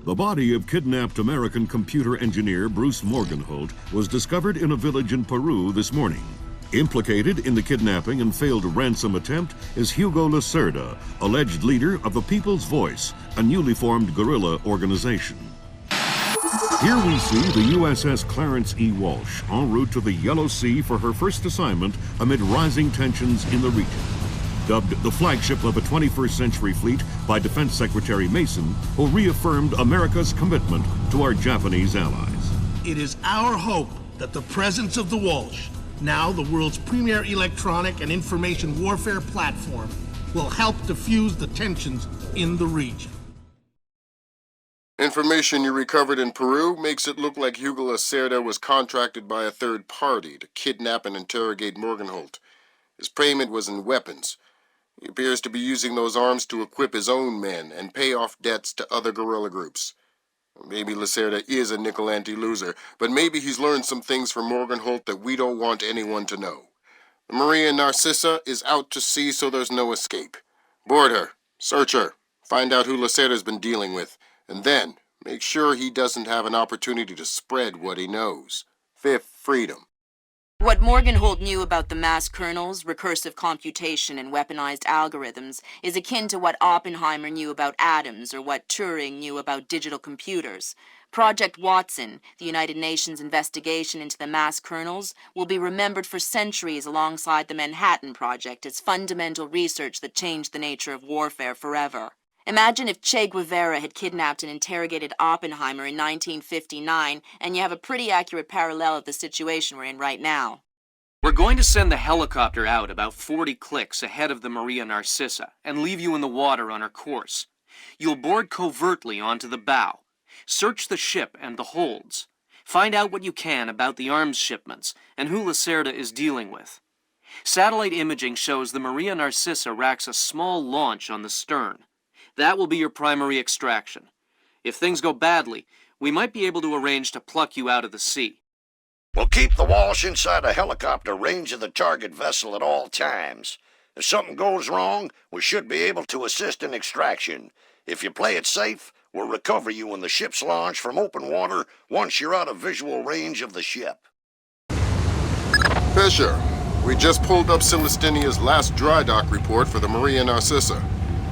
The body of kidnapped American computer engineer Bruce Morgenholt was discovered in a village in Peru this morning. Implicated in the kidnapping and failed ransom attempt is Hugo Lacerda, alleged leader of the People's Voice, a newly formed guerrilla organization. Here we see the USS Clarence E. Walsh en route to the Yellow Sea for her first assignment amid rising tensions in the region. Dubbed the flagship of a 21st century fleet by Defense Secretary Mason, who reaffirmed America's commitment to our Japanese allies. It is our hope that the presence of the Walsh, now the world's premier electronic and information warfare platform, will help diffuse the tensions in the region. Information you recovered in Peru makes it look like Hugo Lacerda was contracted by a third party to kidnap and interrogate Morgenholt. His payment was in weapons. He appears to be using those arms to equip his own men and pay off debts to other guerrilla groups. Maybe Lacerda is a nickel-ante loser, but maybe he's learned some things from Morgenholt that we don't want anyone to know. The Maria Narcissa is out to sea, so there's no escape. Board her, search her, find out who Lacerda's been dealing with, and then make sure he doesn't have an opportunity to spread what he knows. Fifth freedom. What Morgenholt knew about the mass kernels, recursive computation, and weaponized algorithms is akin to what Oppenheimer knew about atoms or what Turing knew about digital computers. Project Watson, the United Nations investigation into the mass kernels, will be remembered for centuries alongside the Manhattan Project as fundamental research that changed the nature of warfare forever. Imagine if Che Guevara had kidnapped and interrogated Oppenheimer in 1959, and you have a pretty accurate parallel of the situation we're in right now. We're going to send the helicopter out about 40 clicks ahead of the Maria Narcissa and leave you in the water on her course. You'll board covertly onto the bow. Search the ship and the holds. Find out what you can about the arms shipments and who Lacerda is dealing with. Satellite imaging shows the Maria Narcissa racks a small launch on the stern. That will be your primary extraction. If things go badly, we might be able to arrange to pluck you out of the sea. We'll keep the Walsh inside a helicopter range of the target vessel at all times. If something goes wrong, we should be able to assist in extraction. If you play it safe, we'll recover you when the ship's launched from open water once you're out of visual range of the ship. Fisher, we just pulled up Celestinia's last dry dock report for the Maria Narcissa.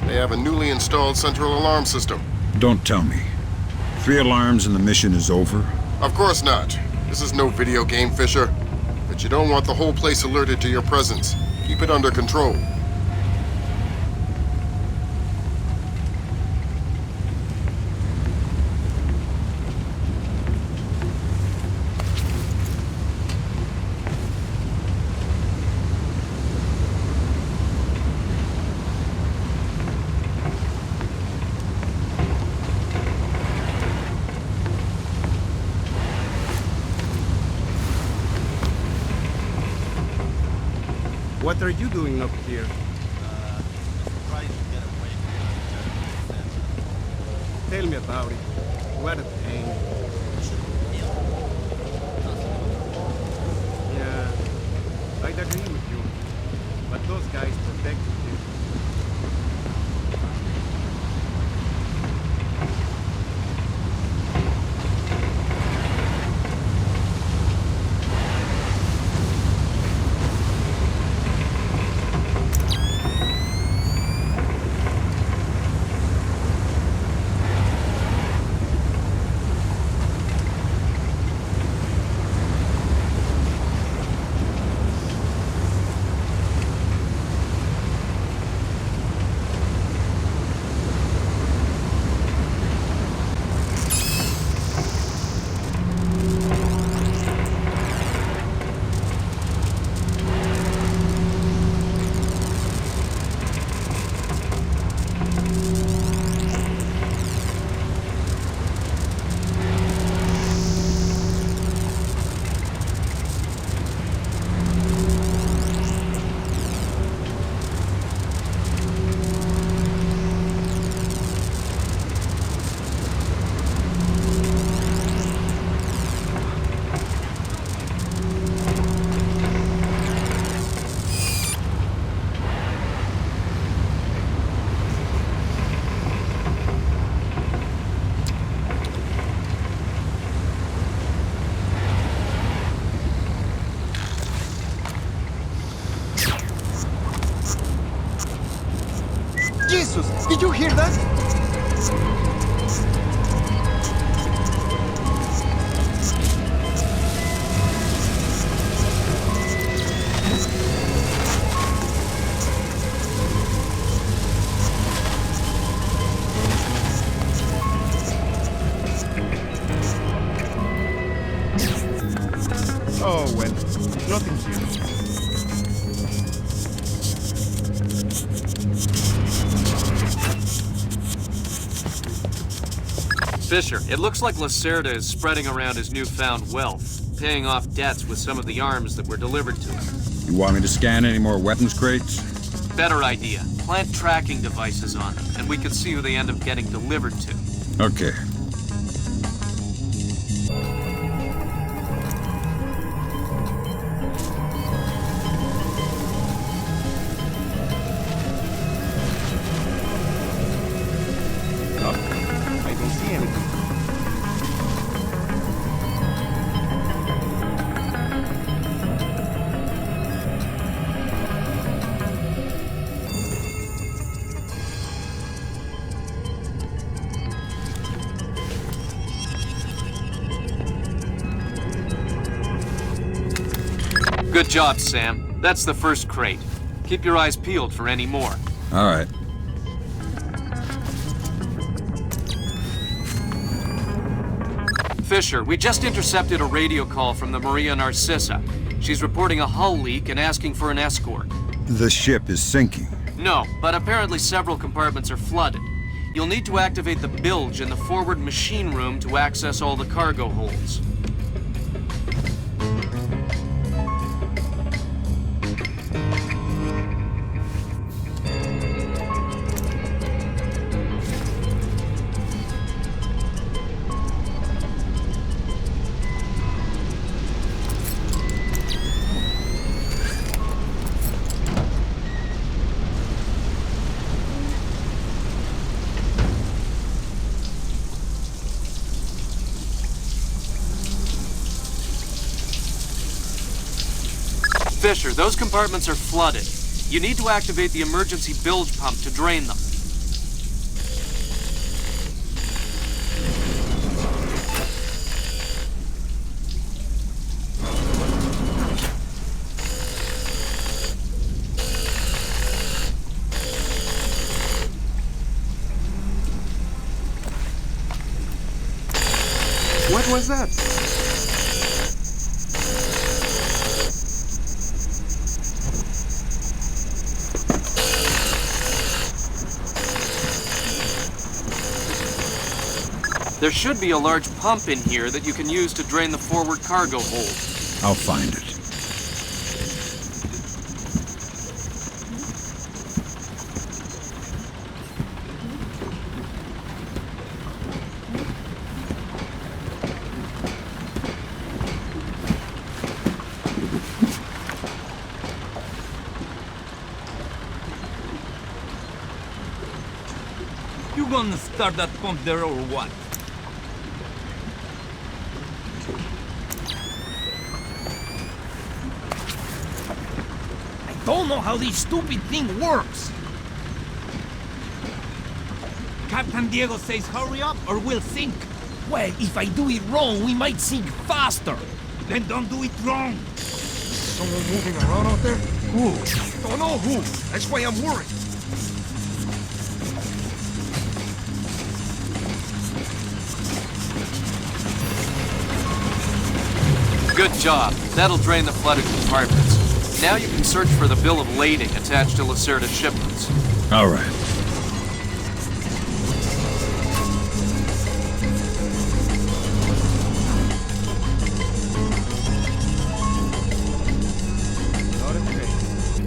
They have a newly installed central alarm system. Don't tell me. 3 alarms and the mission is over? Of course not. This is no video game, Fisher. But you don't want the whole place alerted to your presence. Keep it under control. What are you doing up here? Trying to get away from the sensor. Tell me about it. What a pain. Yeah, I'd agree with you. But those guys protected you. Did you hear that? Oh, well, nothing serious. Fisher, it looks like Lacerda is spreading around his newfound wealth, paying off debts with some of the arms that were delivered to him. You want me to scan any more weapons crates? Better idea. Plant tracking devices on them, and we can see who they end up getting delivered to. Okay. I don't see anything. Good job, Sam. That's the first crate. Keep your eyes peeled for any more. All right. Fisher, we just intercepted a radio call from the Maria Narcissa. She's reporting a hull leak and asking for an escort. The ship is sinking. No, but apparently several compartments are flooded. You'll need to activate the bilge in the forward machine room to access all the cargo holds. Fisher, those compartments are flooded. You need to activate the emergency bilge pump to drain them. What was that? There should be a large pump in here that you can use to drain the forward cargo hold. I'll find it. You gonna start that pump there or what? I don't know how this stupid thing works. Captain Diego says hurry up or we'll sink. Well, if I do it wrong, we might sink faster. Then don't do it wrong. Someone moving around out there? Who? Don't know who. That's why I'm worried. Good job. That'll drain the flooded compartments. Now you can search for the bill of lading attached to Lacerda's shipments. All right. Not a trace.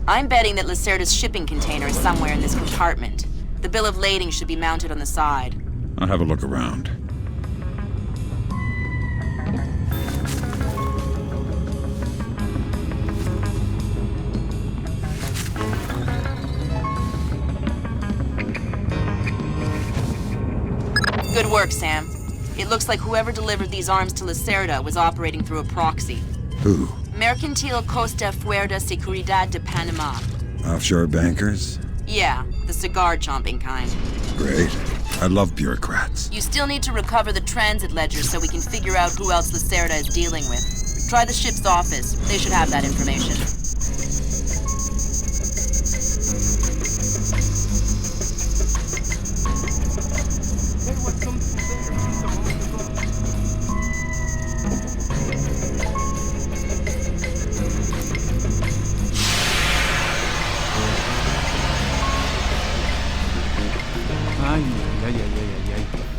I'm betting that Lacerda's shipping container is somewhere in this compartment. The bill of lading should be mounted on the side. I'll have a look around. Good work, Sam. It looks like whoever delivered these arms to Lacerda was operating through a proxy. Who? Mercantil Costa Fuerza Seguridad de Panama. Offshore bankers? Yeah, the cigar-chomping kind. Great. I love bureaucrats. You still need to recover the transit ledger so we can figure out who else Lacerda is dealing with. Try the ship's office. They should have that information.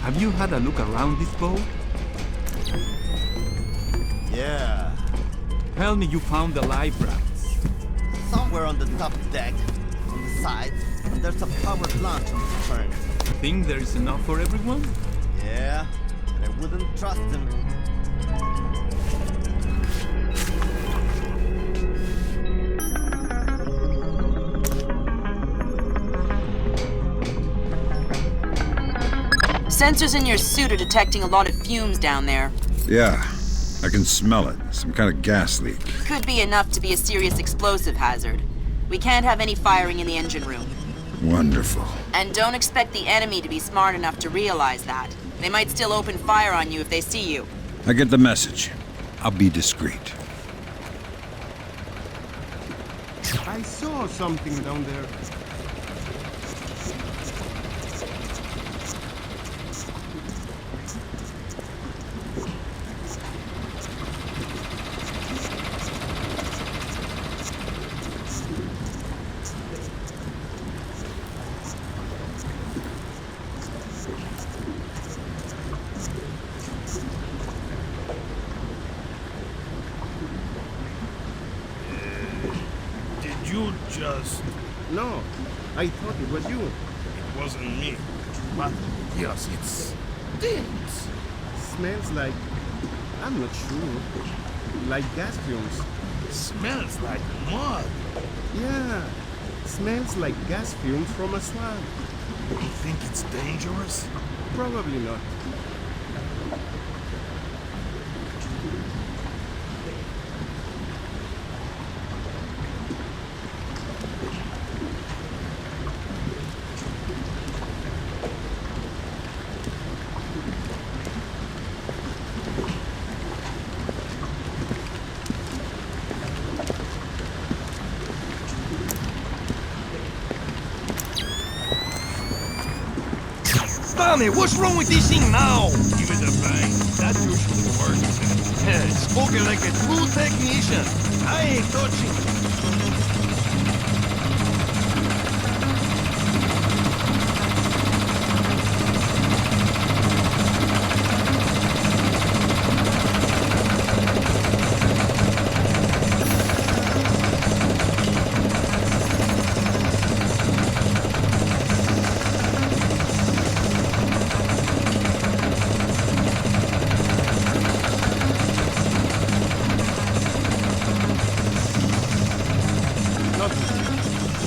Have you had a look around this boat? Yeah. Tell me you found the life rafts. Somewhere on the top deck, on the side, and there's a powered launch on the stern. Think there is enough for everyone? Yeah, but I wouldn't trust them. Sensors in your suit are detecting a lot of fumes down there. Yeah, I can smell it. Some kind of gas leak. Could be enough to be a serious explosive hazard. We can't have any firing in the engine room. Wonderful. And don't expect the enemy to be smart enough to realize that. They might still open fire on you if they see you. I get the message. I'll be discreet. I saw something down there. You just... No, I thought it was you. It wasn't me. But yes, it stinks. Smells like... I'm not sure. Like gas fumes. Smells like mud. Yeah, smells like gas fumes from a swamp. You think it's dangerous? Probably not. Tommy, what's wrong with this thing now? Give it a bang. That usually works. Spoken like a true technician. I ain't touching.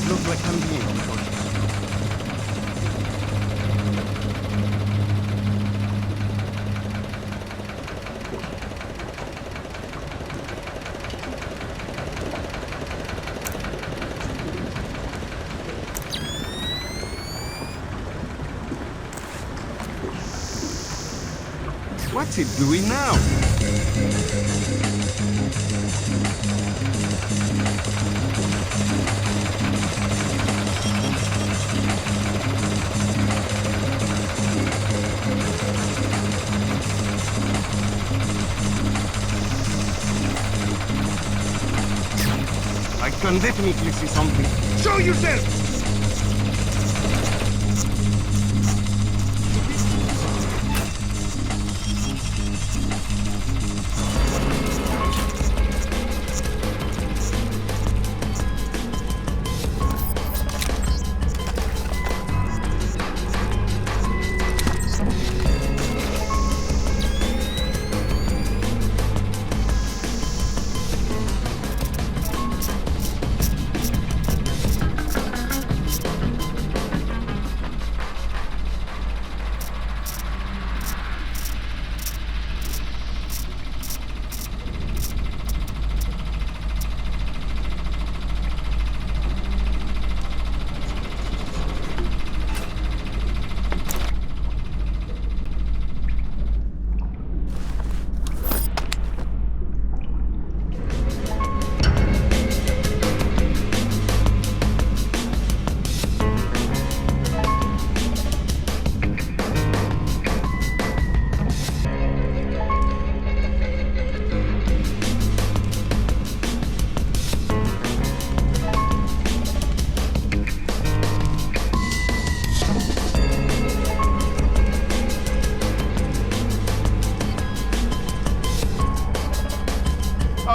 Looks like I'm being approached. What's it doing now? I can definitely see something. Show yourself!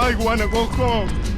I wanna go home.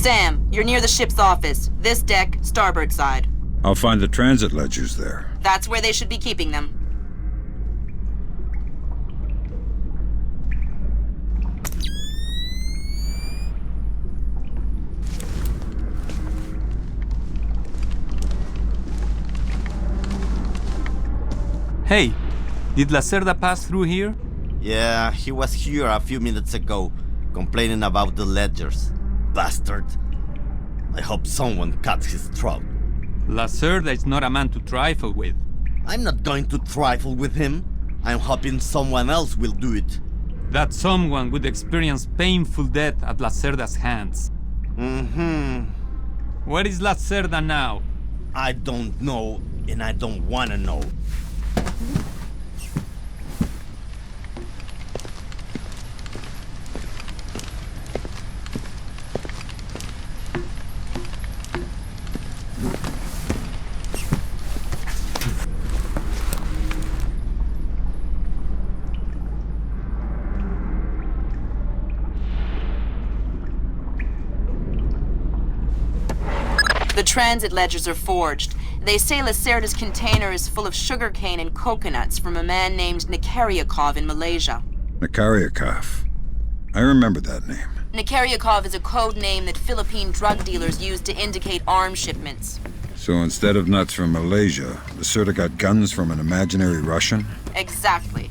Sam, you're near the ship's office. This deck, starboard side. I'll find the transit ledgers there. That's where they should be keeping them. Hey, did Lacerda pass through here? Yeah, he was here a few minutes ago, complaining about the ledgers. Bastard. I hope someone cuts his throat. Lacerda is not a man to trifle with. I'm not going to trifle with him. I'm hoping someone else will do it. That someone would experience painful death at Lacerda's hands. Where is Lacerda now? I don't know, and I don't want to know. The transit ledgers are forged. They say Lacerda's container is full of sugarcane and coconuts from a man named Nikaryakov in Malaysia. Nikaryakov. I remember that name. Nikaryakov is a code name that Philippine drug dealers use to indicate arms shipments. So instead of nuts from Malaysia, Lacerda got guns from an imaginary Russian? Exactly.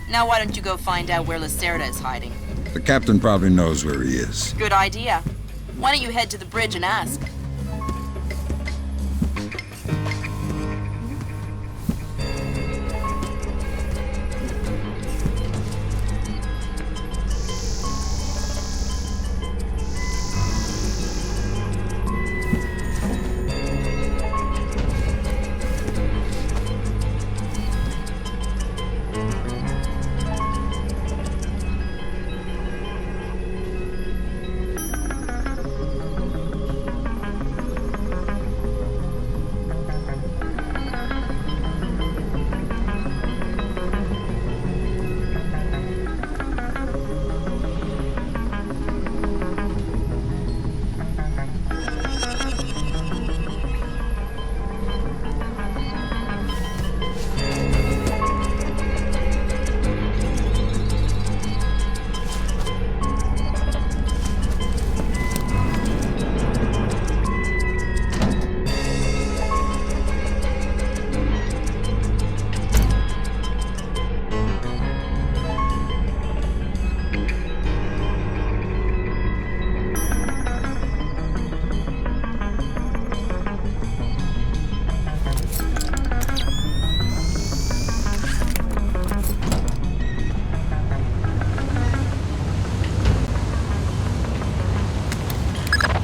Now why don't you go find out where Lacerda is hiding? The captain probably knows where he is. Good idea. Why don't you head to the bridge and ask?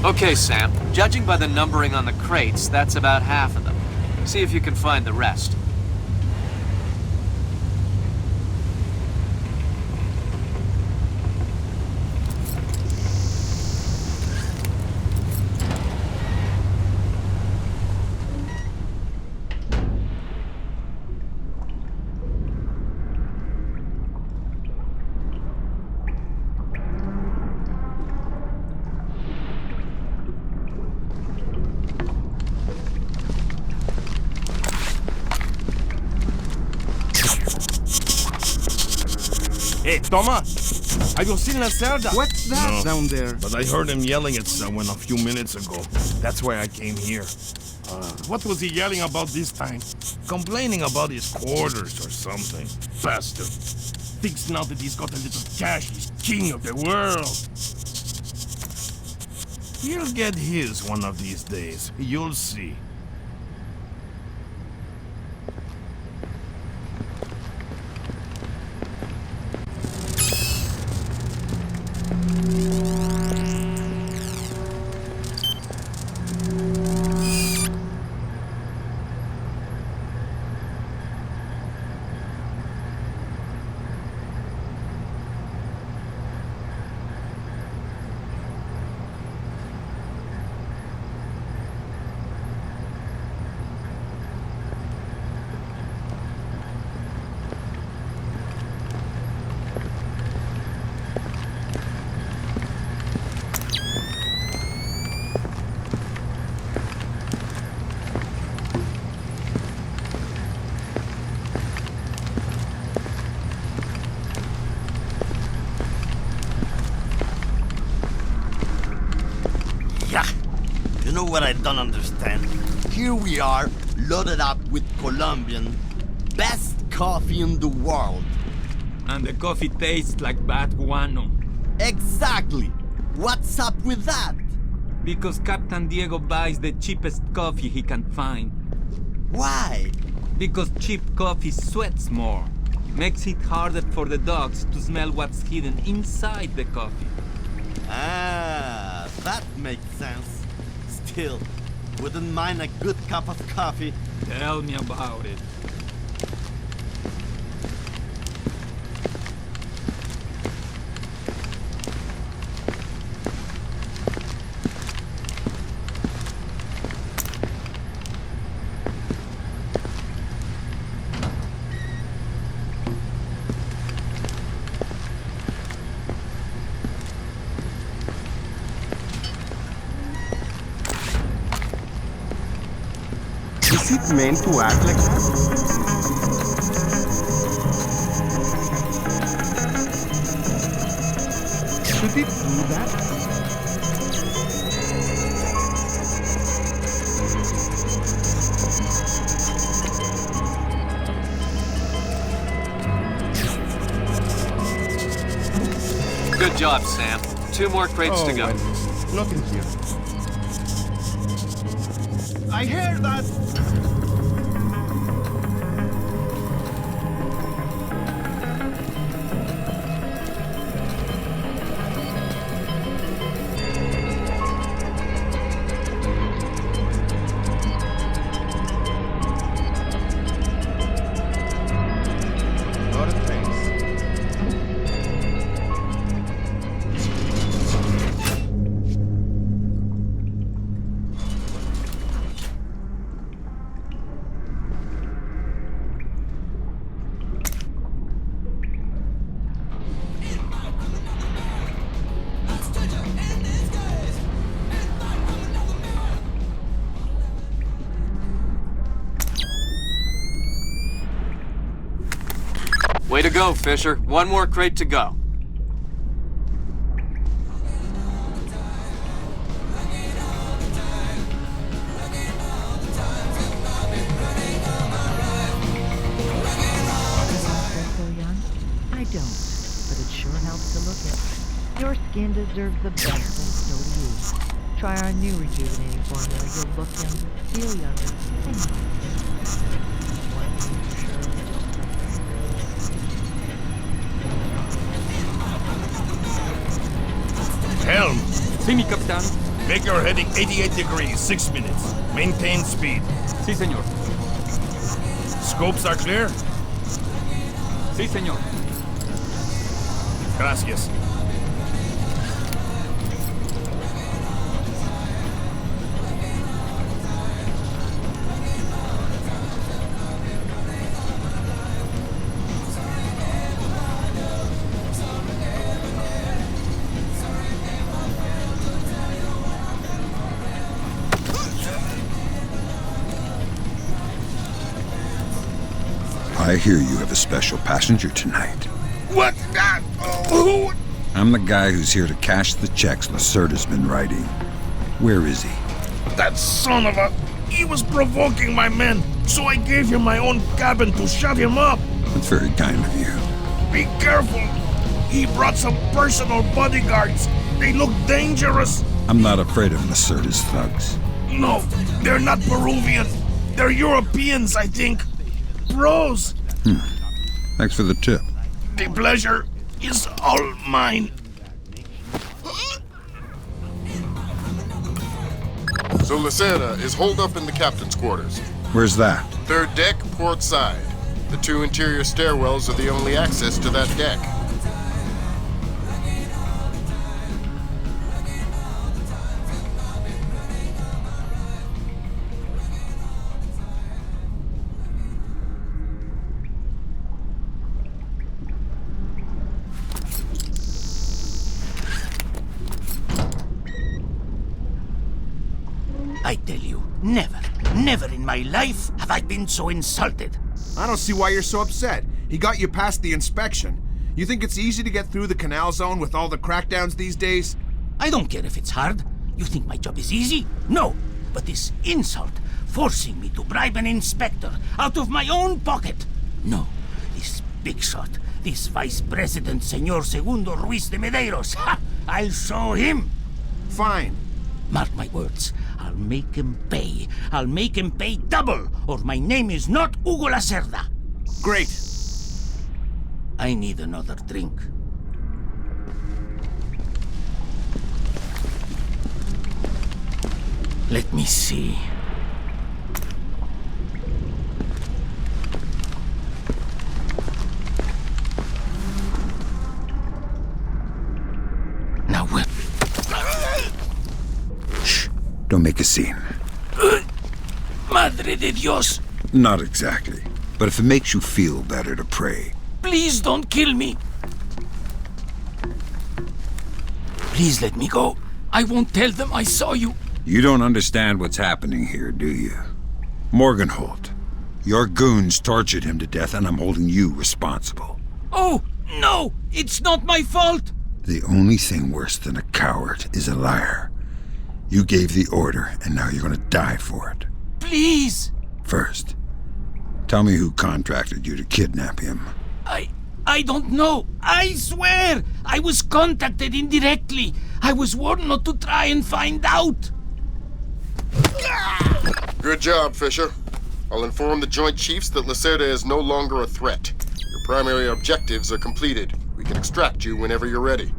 Okay, Sam. Judging by the numbering on the crates, that's about half of them. See if you can find the rest. Hey, Thomas! Have you seen Lacerda? What's that down there? But I heard him yelling at someone a few minutes ago. That's why I came here. What was he yelling about this time? Complaining about his quarters or something. Bastard. Thinks now that he's got a little cash, he's king of the world. He'll get his one of these days. You'll see. You know what I don't understand? Here we are, loaded up with Colombian, best coffee in the world. And the coffee tastes like bad guano. Exactly. What's up with that? Because Captain Diego buys the cheapest coffee he can find. Why? Because cheap coffee sweats more. Makes it harder for the dogs to smell what's hidden inside the coffee. Ah, that makes sense. Still, wouldn't mind a good cup of coffee. Tell me about it. Is it meant to act like that? Should it do that? Good job, Sam. 2 more crates to go. Well, nothing here. I hear that! Lot of things. Way to go, Fisher. 1 more crate to go. So young? I don't, but it sure helps to look it. Your skin deserves the best, and so do you. Try our new rejuvenating formula. You'll look younger, feel younger, and younger. One thing for sure. Helm, Sí, mi capitán. make your heading 88 degrees, 6 minutes. Maintain speed. Sí, señor. Scopes are clear? Sí, señor. Gracias. I hear you have a special passenger tonight. What? Who? I'm the guy who's here to cash the checks Lacerda's been writing. Where is he? That son of a... He was provoking my men, so I gave him my own cabin to shut him up. That's very kind of you. Be careful. He brought some personal bodyguards. They look dangerous. I'm not afraid of Lacerda's thugs. No, they're not Peruvian. They're Europeans, I think. Bros. Thanks for the tip. The pleasure is all mine. So Lacerda is holed up in the captain's quarters. Where's that? 3rd deck, port side. The 2 interior stairwells are the only access to that deck. I tell you, never in my life have I been so insulted. I don't see why you're so upset. He got you past the inspection. You think it's easy to get through the canal zone with all the crackdowns these days? I don't care if it's hard. You think my job is easy? No. But this insult, forcing me to bribe an inspector out of my own pocket. No, big shot. This Vice President, Señor Segundo Ruiz de Medeiros. Ha! I'll show him. Fine. Mark my words. I'll make him pay. I'll make him pay double, or my name is not Hugo Lacerda. Great. I need another drink. Let me see. Now what? Shh. Don't make a scene. Madre de Dios. Not exactly. But if it makes you feel better to pray. Please don't kill me. Please let me go. I won't tell them I saw you. You don't understand what's happening here, do you? Morgenholt. Your goons tortured him to death, and I'm holding you responsible. Oh, no! It's not my fault! The only thing worse than a coward is a liar. You gave the order, and now you're gonna die for it. Please! First, tell me who contracted you to kidnap him. I don't know. I swear! I was contacted indirectly. I was warned not to try and find out. Good job, Fisher. I'll inform the Joint Chiefs that Lacerda is no longer a threat. Your primary objectives are completed. We can extract you whenever you're ready.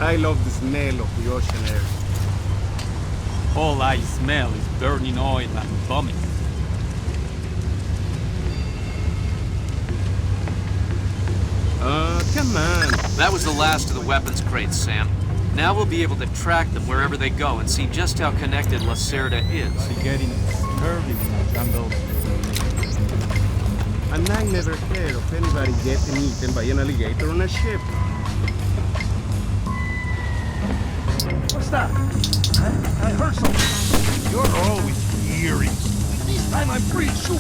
I love the smell of the ocean air. All I smell is burning oil and vomit. Come on. That was the last of the weapons crates, Sam. Now we'll be able to track them wherever they go and see just how connected Lacerda is. Getting disturbing in a jungle. And I never heard of anybody getting eaten by an alligator on a ship. What's that? I heard something. You're always eerie. This time I'm pretty sure.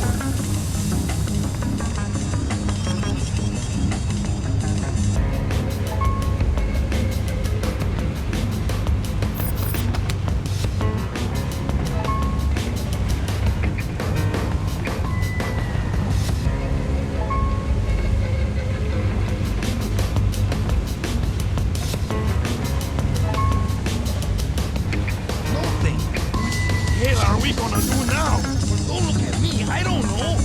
What are we gonna do now? Don't look at me. I don't know.